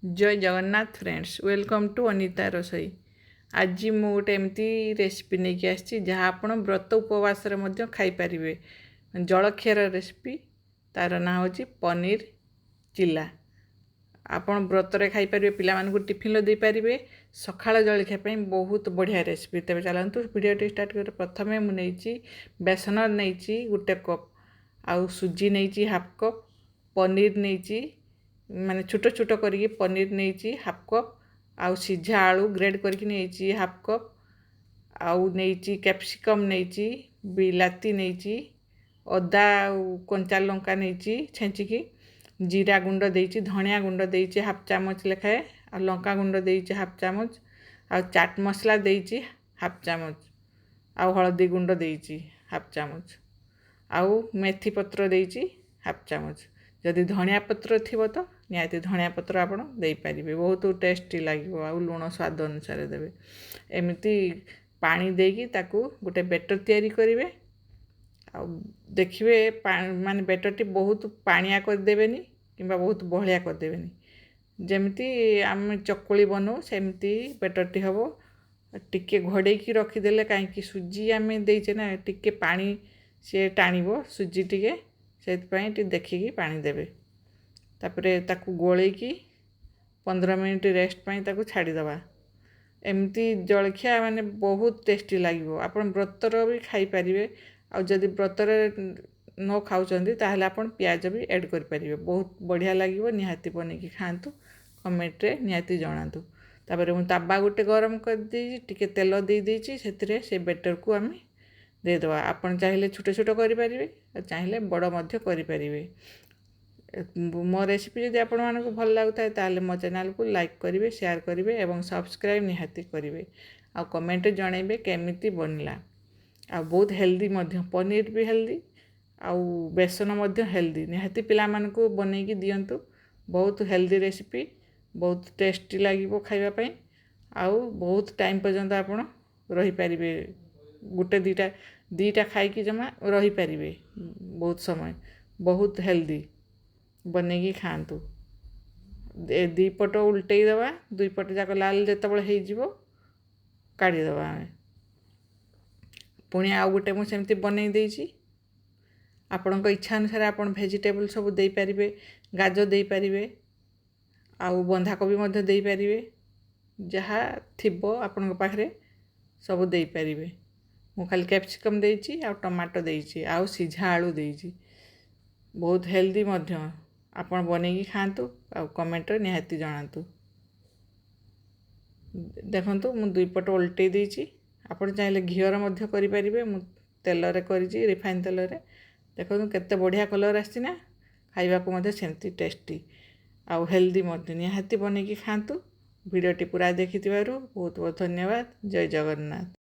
जय Jagannath friends, welcome to Anita Rasoi. आज मु गोटे एमती रेसिपी नहीं कि आसी जहाँ आपण व्रत उपवास खाईपारे। जलखियार रेसिपी तार ना हूँ पनीर चिल्ला। आपण व्रत खाईपारे, पिला टिफिन दे पारे, सकाळ जलखिया बहुत बढ़िया रेसिपी। तेज चलतु वीडियो स्टार्ट कर। प्रथम मुझे बेसन नहीं गोटे कप, आउ सुजी नहीं हाफ कप, पनीर नहीं माने छोट छोट करके पनीर नहीं हाफ कप, आउ सीझा आलू ग्रेड करके नहीं हाफ कप, आउ नहीं कैप्सिकम नहीं बिलाती नहीं, अदा कंचा लंका नहीं छेचिकी, जीरा गुंड देइछि, धनिया गुंड देइछि हाफ चामच लेखाए, आ लंका गुंड देइछि हाफ चामच, आ चाट मसला देइछि हाफ चामच, आउ हळदी गुंड देइछि हाफ चामच, आउ मेथी पत्र देइछि हाफ चामच। जदि धनिया पत्र थिबो तो निहाती धनिया पत्र आपण देई परिबे, बहुत टेस्टी लागिबो। आउ लूण स्वाद अनुसार देबे। एमिति पानी देकी ताकू गोटे बेटर तैयारी करिवे। आउ देखिए माने बेटरटी बहुत पानिया कर देबेनी किंबा बहुत बहलिया कर देबेनी। जेमिति आम चकुली बनाऊ सेमिति बेटरटी हबो। टिके घोड़ेकी रखीदेले कहीं सुजी आम देचे ना, टिके पानी सी टाणिबो सुजी टिके, से देखिकी पानी देबे। तापरे ताकू गोलेकी 15 मिनट रेस्ट पाई ताकू छाड़ीदबा। एमती जलखिया माने बहुत टेस्टी लगे। आपन व्रतर भी खाई पारिबे। आ जदि व्रतर न खाउचंदी ताहले आपन प्याज भी ऐड कर पारिबे, बहुत बढ़िया लगे। निहाती बनेकी खातु, कमेंट रे निहाती जणातु। तापरे मु ताबा गोटे गरम कर देई, टिके तेल दे देइछि, सेतिरे से बेटर को आम देदेवा। आपन चाहिले छोट छोट करि पारिबे, चाहिले बड़ मध्य करि पारिबे। मो रेसिपी जदि आपण मानकु भल लागुताय ताले मो चैनल को लाइक करिवे, शेयर करिवे एवं सब्सक्राइब निहाती करिवे। आ कमेंट जणाइबे केमिति बनला। आ बहुत हेल्दी मध्य, पनीर भी हेल्दी, आउ बेसन मध्य हेल्दी। निहाती पिला मानकु बनेकी दियंतु। बहुत हेल्दी रेसिपी, बहुत टेस्टी लागिबो खाइबा पई। आउ बहुत टाइम पर्यंत आपण रही पारिबे। गुटे दीटा खाइकी जमा रही पारिबे बहुत समय। बहुत हेल्दी बनेगी खातु। दी पट उल्टई दबा, दुई पट जाक लाल जेतबेले हेइजिवो काढ़ी दबा। पुणी आउ गोटे मु सेमती बनै देइछि। आपणक इच्छा अनुसार आपण वेजिटेबल सब देई पारिबे। गाजर देई पारिबे, आउ बंधाकोबी मध्य देई पारिबे, जहा थिबो आपणक पाखरे सब देई पारिबे। मु खाली कैप्सिकम देइछि, आउ टमाटो देइछि, आउ सीझा आलू देइछि। बहुत हेल्दी मध्य। आपण बनेगी खातु, आउ कमेंट निहाती जणातु। देखंतु मु दुई पट उल्टै देइछि। आपण चाहिले घियर मध्य करि परिबे। मु तेल रे करिछि, रिफाइन तेल रे। देखंतु केते बढ़िया कलर आछि ना, खाइबा को मध्य सेमती टेस्टी आउ हेल्दी मध्य। निहाती बनेगी खातु। वीडियोटी पूरा देखिथिबारु बहुत बहुत धन्यवाद। जय जगन्नाथ।